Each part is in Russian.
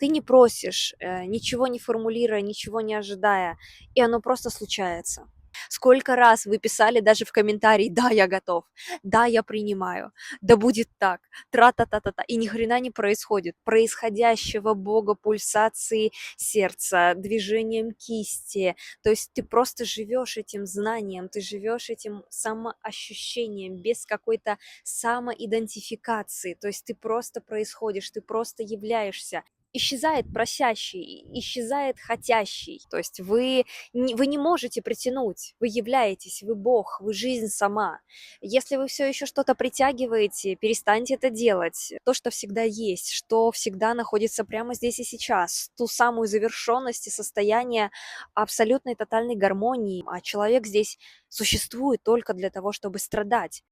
ты не просишь, ничего не формулируя, ничего не ожидая, и оно просто случается. Сколько раз вы писали даже в комментарии: "Да, я готов", "Да, я принимаю", "Да будет так", тра-та-та-та-та, и ни хрена не происходит. Происходящего Бога, пульсации сердца, движением кисти. То есть ты просто живешь этим знанием, ты живешь этим самоощущением без какой-то самоидентификации. То есть ты просто происходишь, ты просто являешься. Исчезает просящий, исчезает хотящий. То есть вы не можете притянуть, вы являетесь, вы Бог, вы жизнь сама. Если вы все еще что-то притягиваете, перестаньте это делать. То, что всегда есть, что всегда находится прямо здесь и сейчас, ту самую завершенность и состояние абсолютной тотальной гармонии. А человек здесь существует только для того, чтобы страдать.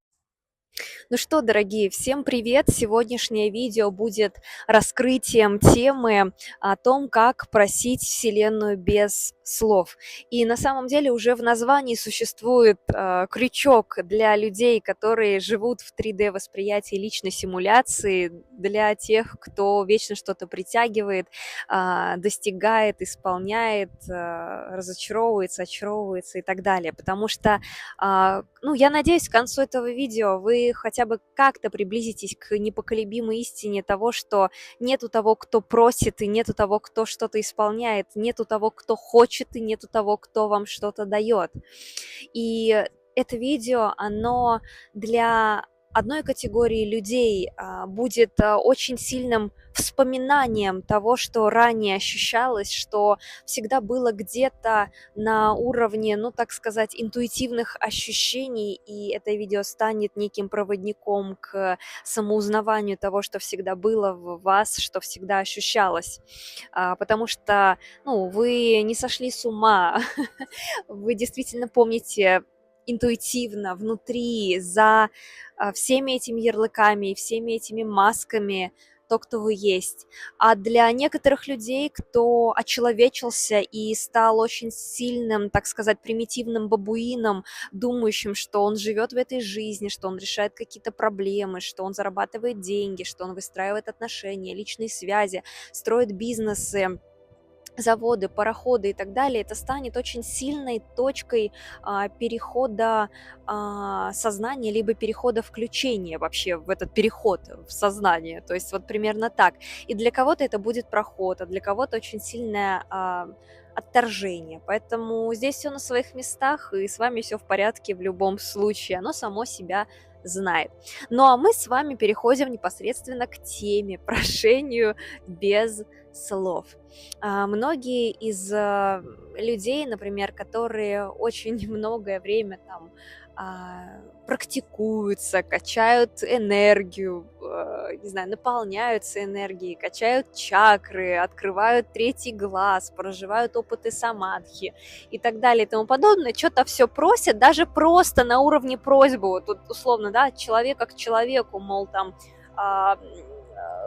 Ну что, дорогие, всем привет! Сегодняшнее видео будет раскрытием темы о том, как просить Вселенную без слов. И на самом деле уже в названии существует крючок для людей, которые живут в 3D-восприятии личной симуляции, для тех, кто вечно что-то притягивает, достигает, исполняет, разочаровывается, очаровывается и так далее. Потому что ну, я надеюсь, к концу этого видео вы хотя бы как-то приблизитесь к непоколебимой истине того, что нету того, кто просит, и нету того, кто что-то исполняет, нету того, кто хочет, и нету того, кто вам что-то дает. И это видео, оно для одной категории людей будет очень сильным вспоминанием того, что ранее ощущалось, что всегда было где-то на уровне, ну, так сказать, интуитивных ощущений, и это видео станет неким проводником к самоузнаванию того, что всегда было в вас, что всегда ощущалось. Потому что, ну, вы не сошли с ума, вы действительно помните интуитивно, внутри, за всеми этими ярлыками и всеми этими масками то, кто вы есть. А для некоторых людей, кто очеловечился и стал очень сильным, так сказать, примитивным бабуином, думающим, что он живет в этой жизни, что он решает какие-то проблемы, что он зарабатывает деньги, что он выстраивает отношения, личные связи, строит бизнесы, заводы, пароходы и так далее, это станет очень сильной точкой перехода сознания, либо перехода включения вообще в этот переход в сознание. То есть вот примерно так. И для кого-то это будет проход, а для кого-то очень сильное отторжение. Поэтому здесь все на своих местах, и с вами все в порядке в любом случае. Оно само себя знает. Ну а мы с вами переходим непосредственно к теме прошению без слов. Многие из людей, например, которые очень многое время там практикуются, качают энергию, не знаю, наполняются энергией, качают чакры, открывают третий глаз, проживают опыты самадхи и так далее и тому подобное, что-то все просят, даже просто на уровне просьбы, вот тут условно, да, от человека к человеку, мол, там,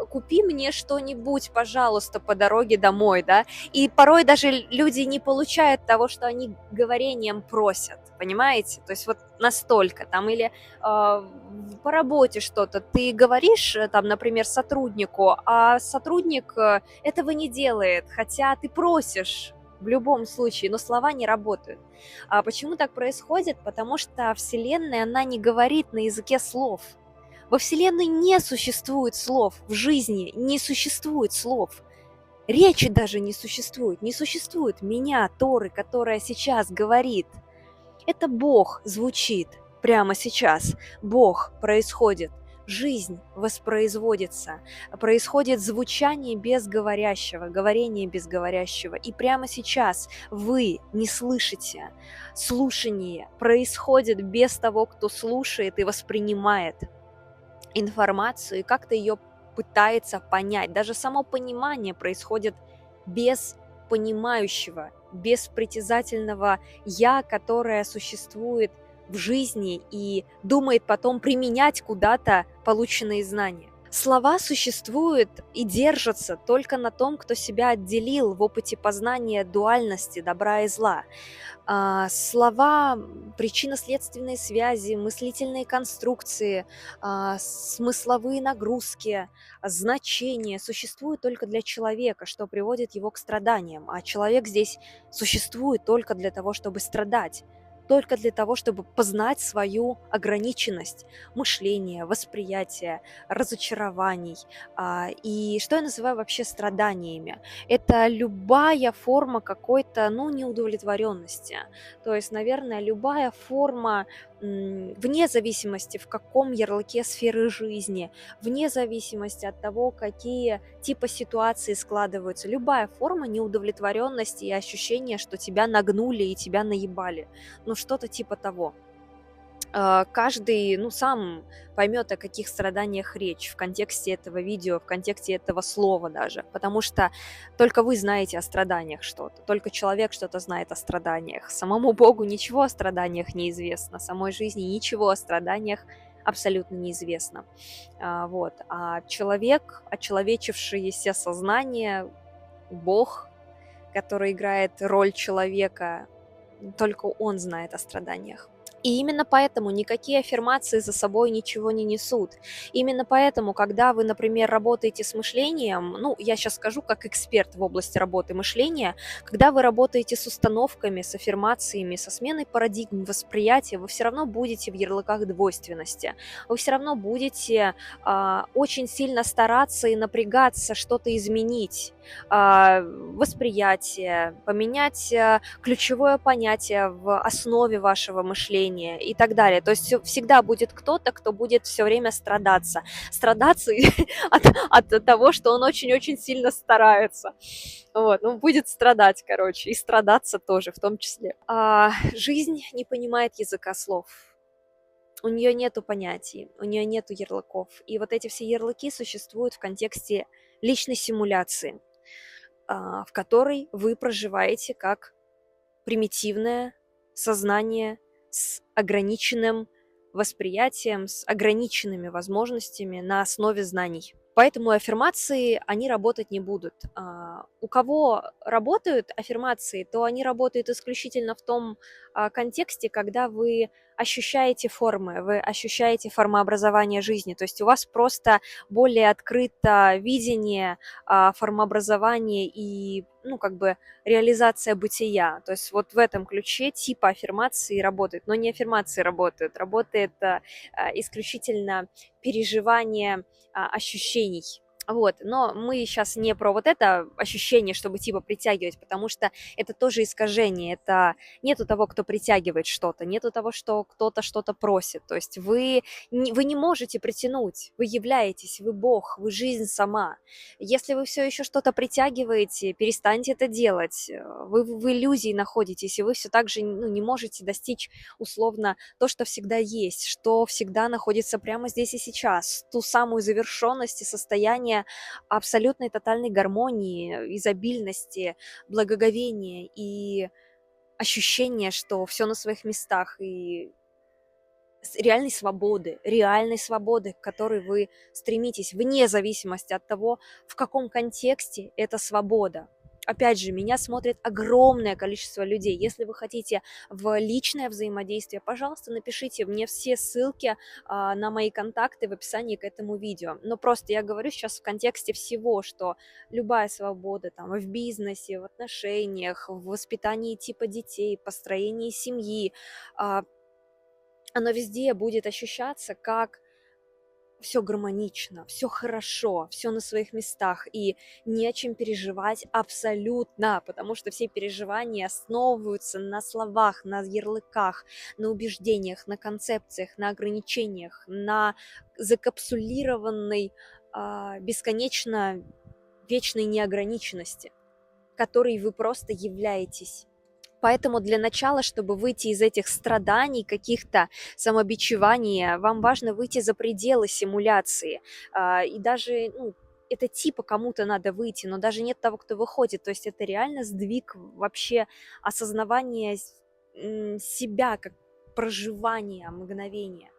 купи мне что-нибудь, пожалуйста, по дороге домой, да, и порой даже люди не получают того, что они говорением просят, понимаете, то есть вот настолько, там, или по работе что-то, ты говоришь, там, например, сотруднику, а сотрудник этого не делает, хотя ты просишь, в любом случае, но слова не работают. А почему так происходит? Потому что Вселенная, она не говорит на языке слов. Во Вселенной не существует слов, в жизни не существует слов. Речи даже не существует меня, Торы, которая сейчас говорит. Это Бог звучит прямо сейчас, Бог происходит, жизнь воспроизводится, происходит звучание без говорящего, говорение без говорящего. И прямо сейчас вы не слышите. Слушание происходит без того, кто слушает и воспринимает информацию и как-то ее пытается понять. Даже само понимание происходит без понимающего, без притязательного «я», которое существует в жизни и думает потом применять куда-то полученные знания. Слова существуют и держатся только на том, кто себя отделил в опыте познания дуальности добра и зла. Слова, причинно-следственные связи, мыслительные конструкции, смысловые нагрузки, значения существуют только для человека, что приводит его к страданиям. А человек здесь существует только для того, чтобы страдать, только для того, чтобы познать свою ограниченность мышления, восприятия, разочарований. И что я называю вообще страданиями? Это любая форма какой-то, ну, неудовлетворенности. То есть, наверное, любая форма, вне зависимости, в каком ярлыке сферы жизни, вне зависимости от того, какие типа ситуации складываются, любая форма неудовлетворенности и ощущения, что тебя нагнули и тебя наебали. Ну, что-то типа того. Каждый, ну, сам поймет, о каких страданиях речь в контексте этого видео, в контексте этого слова даже, потому что только вы знаете о страданиях что-то, только человек что-то знает о страданиях. Самому Богу ничего о страданиях не известно, самой жизни ничего о страданиях абсолютно неизвестно. Вот. А человек, очеловечившееся сознание, Бог, который играет роль человека, только он знает о страданиях. И именно поэтому никакие аффирмации за собой ничего не несут. Именно поэтому, когда вы, например, работаете с мышлением, ну, я сейчас скажу как эксперт в области работы мышления, когда вы работаете с установками, с аффирмациями, со сменой парадигм восприятия, вы все равно будете в ярлыках двойственности. Вы все равно будете очень сильно стараться и напрягаться что-то изменить, восприятие, поменять ключевое понятие в основе вашего мышления и так далее. То есть всегда будет кто-то, кто будет все время страдаться. Страдаться от того, что он очень-очень сильно старается. Вот, ну, будет страдать, короче, и страдаться тоже в том числе. Жизнь не понимает языка слов. У нее нету понятий, у нее нету ярлыков. И вот эти все ярлыки существуют в контексте личной симуляции, в которой вы проживаете как примитивное сознание с ограниченным восприятием, с ограниченными возможностями на основе знаний. Поэтому аффирмации, они работать не будут. У кого работают аффирмации, то они работают исключительно в том контексте, когда вы ощущаете формы, вы ощущаете формообразование жизни. То есть у вас просто более открыто видение формообразования и, ну, как бы реализация бытия. То есть вот в этом ключе типа аффирмации работают. Но не аффирмации работают. Работает исключительно переживание ощущений. Вот, но мы сейчас не про вот это ощущение, чтобы типа притягивать, потому что это тоже искажение, это нету того, кто притягивает что-то, нету того, что кто-то что-то просит, то есть вы не можете притянуть, вы являетесь, вы Бог, вы жизнь сама. Если вы все еще что-то притягиваете, перестаньте это делать, вы в иллюзии находитесь, и вы все так же, ну, не можете достичь условно то, что всегда есть, что всегда находится прямо здесь и сейчас, ту самую завершенность и состояние абсолютной тотальной гармонии, изобильности, благоговения и ощущение, что все на своих местах, и реальной свободы, к которой вы стремитесь, вне зависимости от того, в каком контексте эта свобода. Опять же, меня смотрит огромное количество людей. Если вы хотите в личное взаимодействие, пожалуйста, напишите мне все ссылки на мои контакты в описании к этому видео. Но просто я говорю сейчас в контексте всего, что любая свобода там в бизнесе, в отношениях, в воспитании типа детей, построении семьи, оно везде будет ощущаться как все гармонично, все хорошо, все на своих местах, и не о чем переживать абсолютно, потому что все переживания основываются на словах, на ярлыках, на убеждениях, на концепциях, на ограничениях, на закапсулированной, бесконечно вечной неограниченности, которой вы просто являетесь. Поэтому для начала, чтобы выйти из этих страданий, каких-то самобичеваний, вам важно выйти за пределы симуляции. И даже, ну, это типа кому-то надо выйти, но даже нет того, кто выходит. То есть это реально сдвиг вообще осознавания себя как проживания мгновения.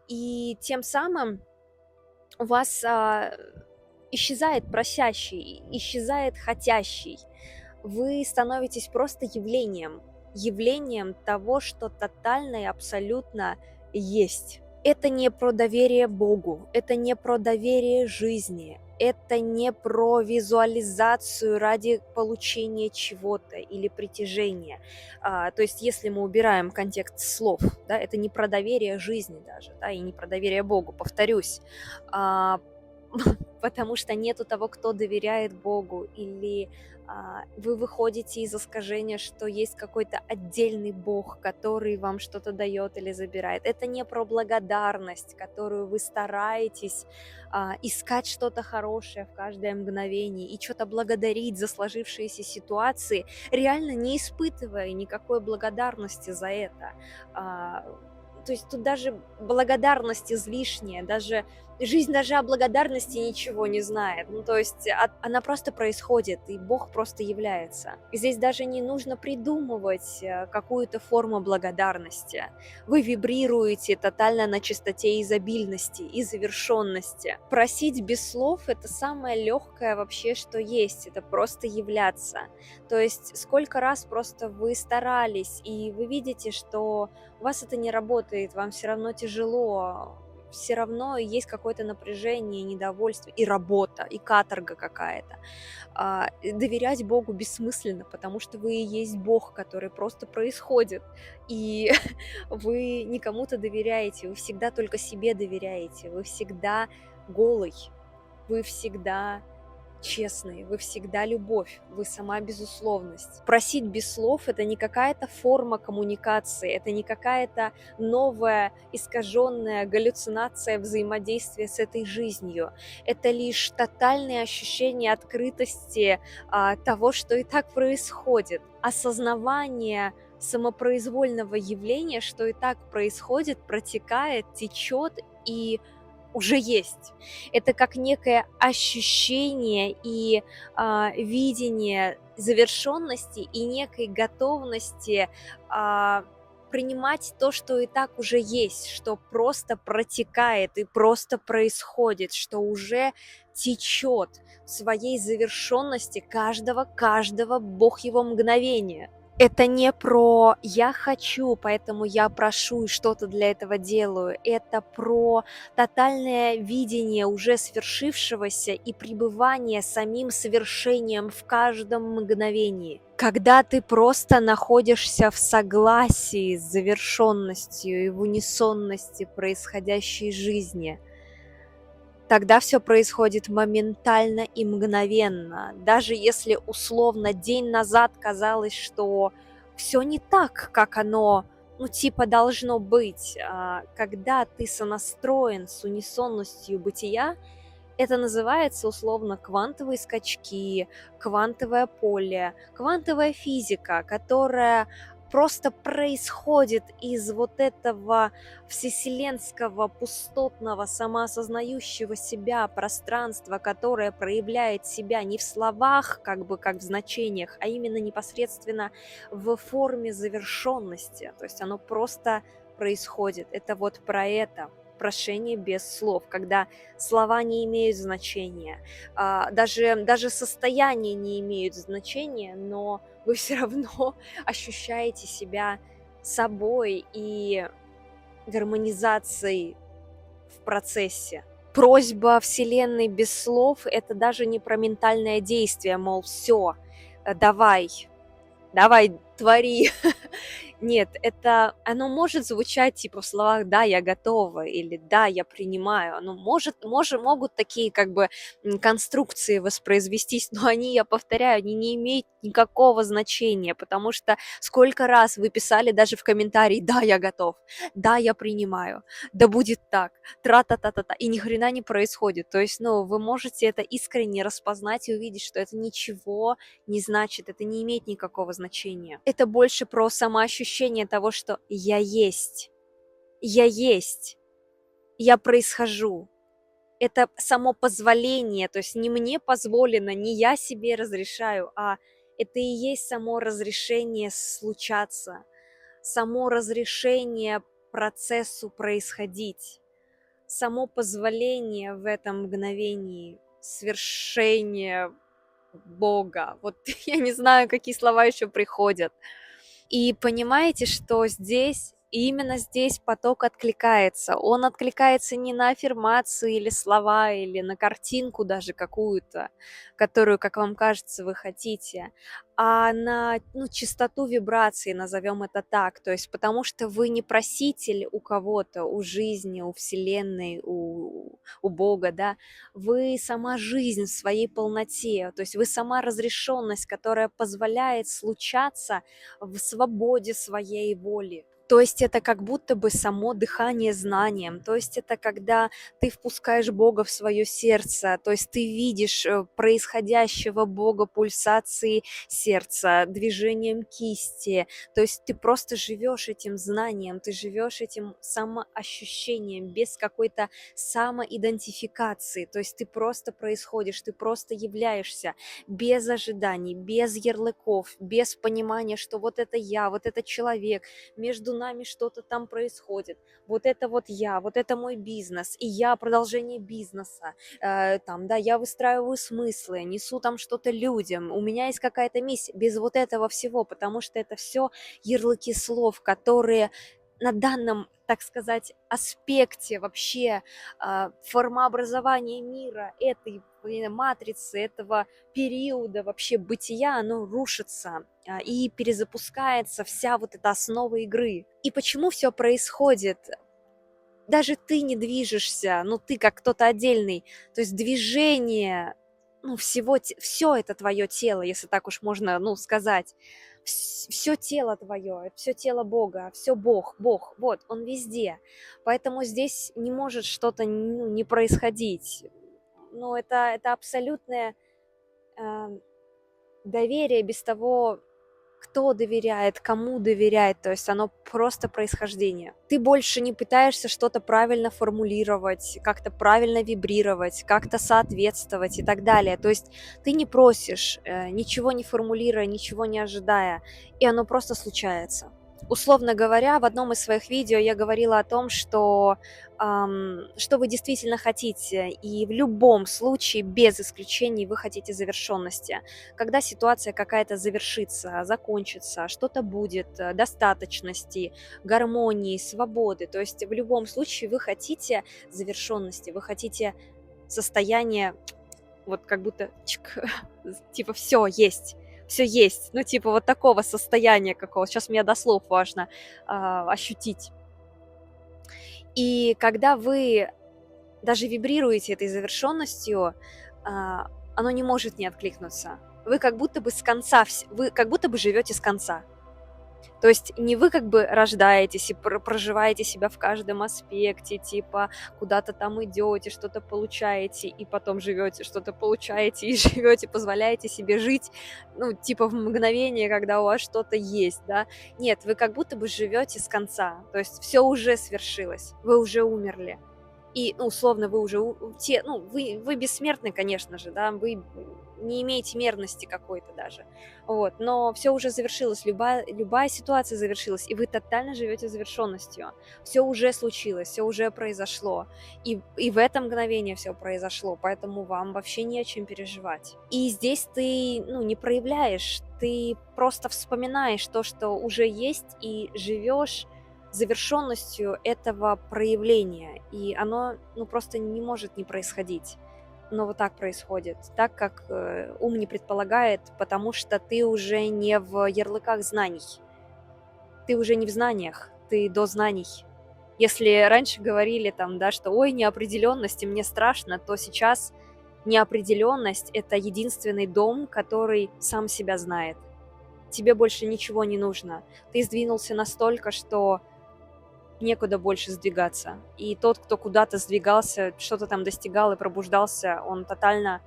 И тем самым у вас исчезает просящий, исчезает хотящий. Вы становитесь просто явлением того, что тотально и абсолютно есть. Это не про доверие Богу, это не про доверие жизни, это не про визуализацию ради получения чего-то или притяжения. То есть, если мы убираем контекст слов, да, это не про доверие жизни даже, да, и не про доверие Богу, повторюсь, а, потому что нету того, кто доверяет Богу, или вы выходите из искажения, что есть какой-то отдельный Бог, который вам что-то дает или забирает. Это не про благодарность, которую вы стараетесь искать что-то хорошее в каждое мгновение и что-то благодарить за сложившиеся ситуации, реально не испытывая никакой благодарности за это. А, То есть тут даже благодарность излишняя, даже жизнь даже о благодарности ничего не знает. Ну, то есть она просто происходит, и Бог просто является. И здесь даже не нужно придумывать какую-то форму благодарности. Вы вибрируете тотально на частоте изобильности и завершенности. Просить без слов — это самое легкое вообще, что есть. Это просто являться. То есть сколько раз просто вы старались, и вы видите, что у вас это не работает, вам все равно тяжело, все равно есть какое-то напряжение, недовольство, и работа, и каторга какая-то. Доверять Богу бессмысленно, потому что вы и есть Бог, который просто происходит, и вы не кому-то доверяете, вы всегда только себе доверяете, вы всегда голый, вы всегда честный, вы всегда любовь, вы сама безусловность. Просить без слов — это не какая-то форма коммуникации, это не какая-то новая искаженная галлюцинация взаимодействия с этой жизнью. Это лишь тотальное ощущение открытости того, что и так происходит. Осознавание самопроизвольного явления, что и так происходит, протекает, течет и уже есть. Это как некое ощущение и видение завершенности и некой готовности принимать то, что и так уже есть, что просто протекает и просто происходит, что уже течет в своей завершенности каждого Бог его мгновения. Это не про «я хочу, поэтому я прошу и что-то для этого делаю». Это про тотальное видение уже свершившегося и пребывание самим совершением в каждом мгновении. Когда ты просто находишься в согласии с завершенностью и в унисонности происходящей жизни, тогда все происходит моментально и мгновенно. Даже если условно день назад казалось, что все не так, как оно, ну, типа должно быть, когда ты сонастроен с унисонностью бытия, это называется условно квантовые скачки, квантовое поле, квантовая физика, которая просто происходит из вот этого всеселенского, пустотного, самоосознающего себя пространства, которое проявляет себя не в словах, как бы как в значениях, а именно непосредственно в форме завершенности. То есть оно просто происходит. Это вот про это. Прошение без слов, когда слова не имеют значения, даже состояния не имеют значения, но вы все равно ощущаете себя собой и гармонизацией в процессе. Просьба Вселенной без слов — это даже не про ментальное действие, мол, все, давай, давай, твори. Нет, это оно может звучать типа в словах «да, я готова» или «да, я принимаю». Оно могут такие как бы конструкции воспроизвестись, но они, я повторяю, они не имеют никакого значения, потому что сколько раз вы писали даже в комментарии «да, я готов», «да, я принимаю», «да будет так», тра-та-та-та-та, и ни хрена не происходит. То есть, ну, вы можете это искренне распознать и увидеть, что это ничего не значит, это не имеет никакого значения. Это больше про самоощущение того, что я есть, я происхожу. Это само позволение, то есть не мне позволено, не я себе разрешаю, а это и есть само разрешение случаться, само разрешение процессу происходить, само позволение в этом мгновении свершения Бога. Вот я не знаю, какие слова еще приходят. И понимаете, что здесь, именно здесь поток откликается. Он откликается не на аффирмации или слова, или на картинку даже какую-то, которую, как вам кажется, вы хотите, а на, ну, частоту вибрации, назовем это так. То есть потому что вы не проситель у кого-то, у жизни, у Вселенной, у Бога, да, вы сама жизнь в своей полноте, то есть вы сама разрешенность, которая позволяет случаться в свободе своей воли. То есть это как будто бы само дыхание знанием, то есть это когда ты впускаешь Бога в свое сердце, то есть ты видишь происходящего Бога пульсации сердца, движением кисти, то есть ты просто живешь этим знанием, ты живешь этим самоощущением без какой-то самоидентификации, то есть ты просто происходишь, ты просто являешься без ожиданий, без ярлыков, без понимания, что вот это я, вот это человек, между нами что-то там происходит, вот это вот я, вот это мой бизнес, и я продолжение бизнеса, там, да, я выстраиваю смыслы, несу там что-то людям, у меня есть какая-то миссия, без вот этого всего, потому что это все ярлыки слов, которые на данном, так сказать, аспекте вообще формообразования мира, этой матрицы, этого периода вообще бытия, оно рушится и перезапускается вся вот эта основа игры. И почему все происходит? Даже ты не движешься, ну ты как кто-то отдельный, то есть движение, ну все это твое тело, если так уж можно, ну, сказать, все тело твое, все тело Бога, все Бог, Бог, вот, он везде, поэтому здесь не может что-то, ну, не происходить, ну это абсолютное э, доверие без того, кто доверяет, кому доверяет, то есть оно просто происхождение. Ты больше не пытаешься что-то правильно формулировать, как-то правильно вибрировать, как-то соответствовать и так далее. То есть ты не просишь, ничего не формулируя, ничего не ожидая, и оно просто случается. Условно говоря, в одном из своих видео я говорила о том, что вы действительно хотите, и в любом случае, без исключений, вы хотите завершенности. Когда ситуация какая-то завершится, закончится, что-то будет, достаточности, гармонии, свободы. То есть в любом случае вы хотите завершенности, вы хотите состояние, вот как будто чик, типа все есть, ну типа вот такого состояния какого. Сейчас мне до слов важно ощутить. И когда вы даже вибрируете этой завершенностью, оно не может не откликнуться. Вы как будто бы с конца, вы как будто бы живете с конца. То есть не вы как бы рождаетесь и проживаете себя в каждом аспекте, типа куда-то там идете, что-то получаете, и потом живете, что-то получаете и живете, позволяете себе жить, ну, типа в мгновение, когда у вас что-то есть, да. Нет, вы как будто бы живете с конца, то есть все уже свершилось, вы уже умерли. И, ну, условно, вы уже вы бессмертны, конечно же, да, вы не имеете мерности какой-то даже, вот, но все уже завершилось, любая ситуация завершилась, и вы тотально живете завершенностью, все уже случилось, все уже произошло, и в это мгновение все произошло, поэтому вам вообще не о чем переживать. И здесь ты, ну, не проявляешь, ты просто вспоминаешь то, что уже есть, и живешь завершенностью этого проявления, и оно, ну, просто не может не происходить. Но вот так происходит, так как ум не предполагает, потому что ты уже не в ярлыках знаний, ты уже не в знаниях, ты до знаний. Если раньше говорили там, да, что ой, неопределенность, и мне страшно, то сейчас неопределенность – это единственный дом, который сам себя знает. Тебе больше ничего не нужно. Ты сдвинулся настолько, что некуда больше сдвигаться. И тот, кто куда-то сдвигался, что-то там достигал и пробуждался, он тотально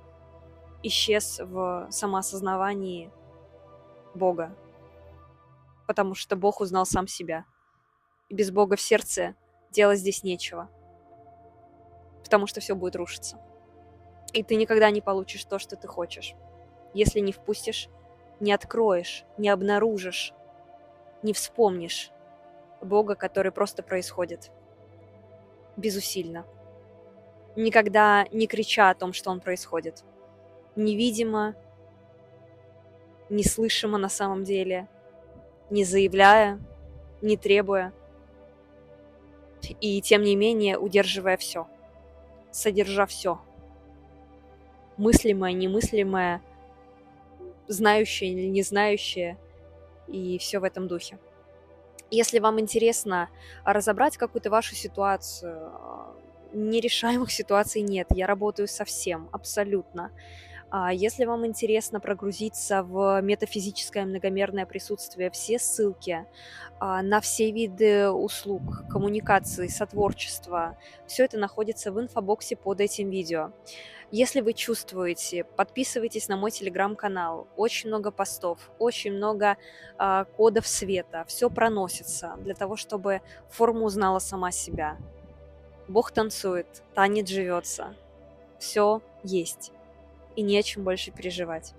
исчез в самоосознавании Бога, потому что Бог узнал сам себя. И без Бога в сердце делать здесь нечего, потому что все будет рушиться. И ты никогда не получишь то, что ты хочешь, если не впустишь, не откроешь, не обнаружишь, не вспомнишь Бога, который просто происходит безусильно. никогда не крича о том, что он происходит. Невидимо, неслышимо на самом деле, не заявляя, не требуя, и тем не менее удерживая все, содержа все, мыслимое, немыслимое, знающее или не знающее, и все в этом духе. Если вам интересно разобрать какую-то вашу ситуацию, нерешаемых ситуаций нет, я работаю со всем, абсолютно. Если вам интересно прогрузиться в метафизическое многомерное присутствие, все ссылки на все виды услуг, коммуникации, сотворчества, все это находится в инфобоксе под этим видео. Если вы чувствуете, подписывайтесь на мой телеграм-канал. Очень много постов, очень много кодов света. Все проносится для того, чтобы форма узнала сама себя. Бог танцует, танец живется. Все есть. И не о чем больше переживать.